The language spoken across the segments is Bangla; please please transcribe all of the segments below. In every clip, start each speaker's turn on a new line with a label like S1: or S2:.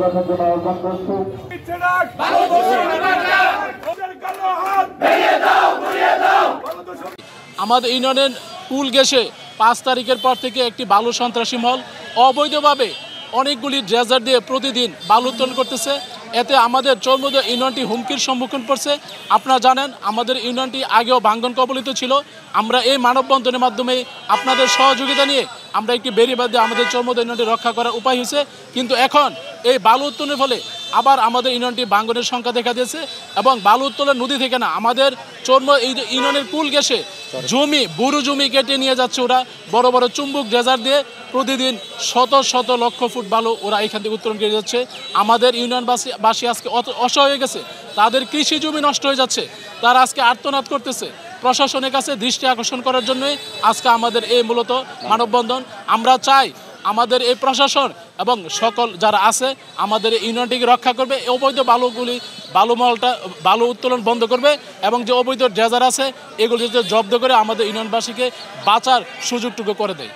S1: রাখার জন্য আহ্বান করছি।
S2: আমাদের ইউনিয়নের কুল গেছে 5 তারিখের পর থেকে একটি বালু সন্ত্রাসী মহল অবৈধভাবে অনেকগুলি ড্রেজার দিয়ে প্রতিদিন বালু উত্তোলন করতেছে। এতে আমাদের চরমুদা ইউনিয়নটি হুমকির সম্মুখীন পড়ছে। আপনারা জানেন আমাদের ইউনিয়নটি আগেও ভাঙ্গন কবলিত ছিল। আমরা এই মানববন্ধনের মাধ্যমে আপনাদের সহযোগিতা নিয়ে আমরা একটি বেড়িবাঁধ দিয়ে আমাদের চরমুদা ইউনিয়নটি রক্ষা করার উপায় হয়েছে। কিন্তু এখন এই বালু উত্তোলনের ফলে আবার আমাদের ইউনিয়নটি ভাঙ্গনের সংখ্যা দেখা দিয়েছে এবং বালু উত্তোলন নদী থেকে না আমাদের ইউনিয়নের কুল গেছে জমি বুড়ো জমি কেটে নিয়ে যাচ্ছে ওরা বড় বড় চুম্বক ড্রেজার দিয়ে প্রতিদিন শত শত লক্ষ ফুট বালু ওরা এখান থেকে উত্তোলন করে যাচ্ছে। আমাদের ইউনিয়নবাসী আজকে অসহায় হয়ে গেছে, তাদের কৃষি জমি নষ্ট হয়ে যাচ্ছে, তারা আজকে আর্তনাদ করতেছে। প্রশাসনের কাছে দৃষ্টি আকর্ষণ করার জন্যই আজকে আমাদের এই মূলত মানববন্ধন। আমরা চাই আমাদের এই প্রশাসন এবং সকল যারা আছে আমাদের এই ইউনিয়নটিকে রক্ষা করবে, এই অবৈধ বালু উত্তোলন বন্ধ করবে এবং যে অবৈধ ড্রেজার আছে এগুলো যাতে জব্দ করে আমাদের ইউনিয়নবাসীকে বাঁচার সুযোগটুকু করে দেয়।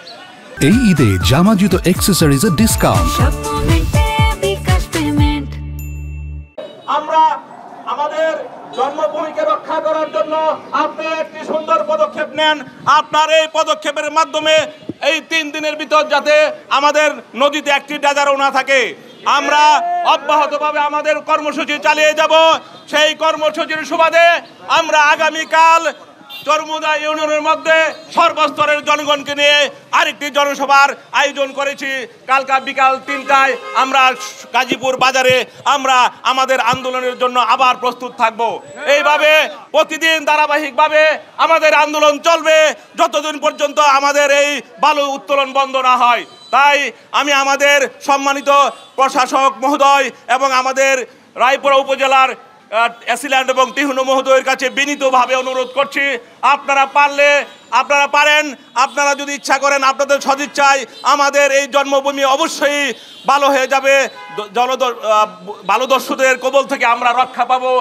S3: এই ঈদে জামা জুতো অ্যাকসেসরিজের ডিসকাউন্ট।
S4: আমরা আমাদের জন্মভূমিকে রক্ষা করার জন্য আপনি একটি সুন্দর পদক্ষেপ নেন। আপনার এই পদক্ষেপের মাধ্যমে এই 3 দিনের ভিতর যাতে আমাদের নদীতে একটি ড্রেজারও না থাকে, আমরা অব্যাহতভাবে আমাদের কর্মসূচি চালিয়ে যাব। সেই কর্মসূচির সুবাদে আমরা আগামীকাল চরমুদা ইউনিয়নের মধ্যে সর্বস্তরের জনগণকে নিয়ে আরেকটি জনসভার আয়োজন করেছি। কালকা বিকাল 3টায় আমরা গাজীপুর বাজারে আমরা আমাদের আন্দোলনের জন্য আবার প্রস্তুত থাকব। এইভাবে প্রতিদিন ধারাবাহিকভাবে আমাদের আন্দোলন চলবে যতদিন পর্যন্ত আমাদের এই বালু উত্তোলন বন্ধ না হয়। তাই আমি আমাদের সম্মানিত প্রশাসক মহোদয় এবং আমাদের রায়পুরা উপজেলার অ্যাসিল্যান্ড এবং টিহুনো মহোদয়ের কাছে বিনীতভাবে অনুরোধ করছি, আপনারা পারেন, আপনারা যদি ইচ্ছা করেন, আপনাদের সদিচ্ছায় আমাদের এই জন্মভূমি অবশ্যই ভালো হয়ে যাবে। বালুদস্যুদের কবল থেকে আমরা রক্ষা পাবো।